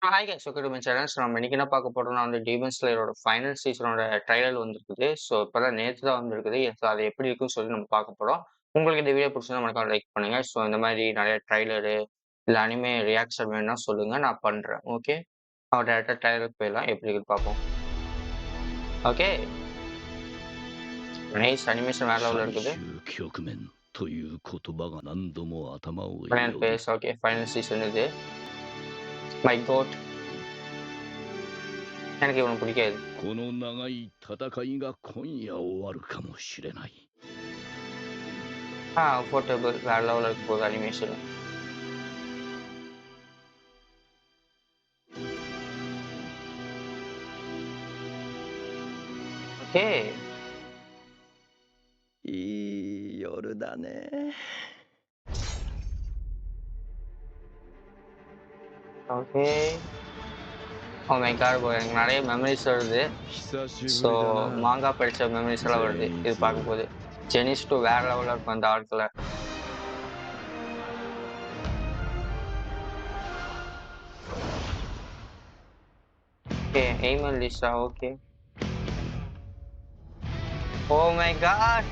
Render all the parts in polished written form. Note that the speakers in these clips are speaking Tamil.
Hi guys, welcome to my channel. நம்ம இன்னைக்கு என்ன பார்க்க போறோம்னா வந்து டீமன் ஸ்லேயரோட ஃபைனல் சீசனோட ட்ரைலர் வந்திருக்குது. ஸோ இப்போதான் நேற்று தான் வந்திருக்குது. ஸோ அது எப்படி இருக்குன்னு சொல்லி நம்ம பார்க்க போறோம். உங்களுக்கு இந்த வீடியோ பிடிச்சிருந்தா மறக்காம லைக் பண்ணுங்க. ஸோ இந்த மாதிரி நிறைய ட்ரைலரு இல்லை அனிமே ரியாக்ஷன் வேணும்னா சொல்லுங்க, நான் பண்றேன். ஓகே, அவன் டேரக்டா ட்ரைலருக்கு போயிடலாம், எப்படி இருக்குன்னு பார்ப்போம். ஓகே, நைஸ் அனிமேஷன் வேற லெவலில் இருக்குது. பேஸ் ஓகே, ஃபைனல் சீசன் இது. மை கோட், எனக்கு இவனுக்கு பிடிக்காது. この長い戦いが今夜終わるかもしれない。போர்ட்டபிள் வேற லெவலில் இருக்க போகுது animation. Okay, いい夜だね。ஓகே. O my God bro, எனக்கு நிறைய மெமரிஸ் வருது. ஸோ மாங்கா படித்த மெமரிஸ் எல்லாம் வருது இது பார்க்கும்போது. ஜெனிஸ் டூ வேற லெவலில் இருக்கும் அந்த ஆட்களை. ஓகே, எய்மன் லிசா. Okay, oh my god.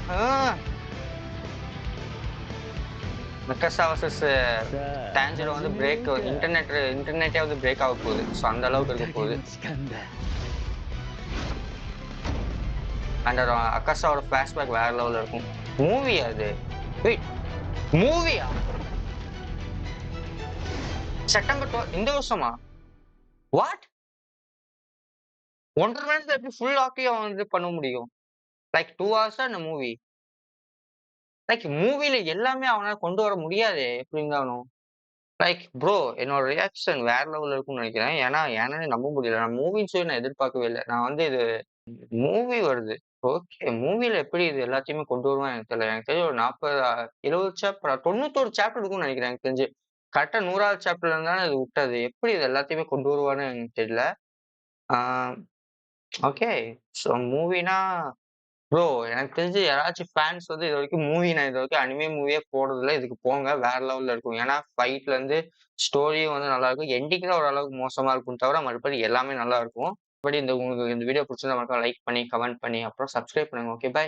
மெக்கஸா வர்சஸ் டான்ஜிரோ வந்து பிரேக், இன்டர்நெட்டே வந்து பிரேக் ஆக போகுது. ஸோ அந்த அளவுக்கு இருக்க போகுது. அண்ட் அக்காசாவோட ஃபிளாஷ்பேக் வேற லெவலில் இருக்கும். மூவி அது, மூவியா? செப்டம்பர் 12 இந்த வருஷமா? வாட்? 1.5 மணி நேரத்துல எப்படி ஃபுல் ஆக்கி அவன் வந்து பண்ண முடியும்? லைக் 2 hours இந்த மூவி. லைக் மூவில எல்லாமே அவனால கொண்டு வர முடியாது எப்படி இருந்தாலும். லைக் ப்ரோ, என்னோட ரியாக்ஷன் வேற லெவலில் இருக்கும்னு நினைக்கிறேன். ஏன்னா என்னாலே நம்ப முடியல. நான் மூவின்னு சொல்லி நான் எதிர்பார்க்கவே இல்லை. நான் வந்து இது மூவி வருது. ஓகே, மூவில எப்படி இது எல்லாத்தையுமே கொண்டு வருவான் எனக்கு தெரியல. எனக்கு தெரிஞ்சு ஒரு 40 70 சாப்டர் 91 சாப்டர் இருக்கும்னு நினைக்கிறேன். எனக்கு தெரிஞ்சு கரெக்டா 100வது சாப்டர்ல இருந்தானே இது விட்டது. எப்படி இது எல்லாத்தையுமே கொண்டு வருவான்னு எனக்கு தெரியல. ஓகே, ஸோ மூவினா ப்ரோ, எனக்கு தெரிஞ்சு யாராச்சும் ஃபேன்ஸ் வந்து இது வரைக்கும் மூவி, நான் இது வரைக்கும் அனிமே மூவியே போடுறதில்ல, இதுக்கு போங்க, வேற லெவல்ல இருக்கும். ஏன்னா ஃபைட்ல இருந்து ஸ்டோரியும் வந்து நல்லா இருக்கும். எண்டிங் தான் ஓரளவுக்கு மோசமா இருக்கும் தவிர மறுபடி எல்லாமே நல்லா இருக்கும். பட் உங்களுக்கு இந்த வீடியோ பிடிச்சிருந்தா மறக்காம லைக் பண்ணி கமெண்ட் பண்ணி அப்புறம் சப்ஸ்கிரைப் பண்ணுங்க. Okay, by.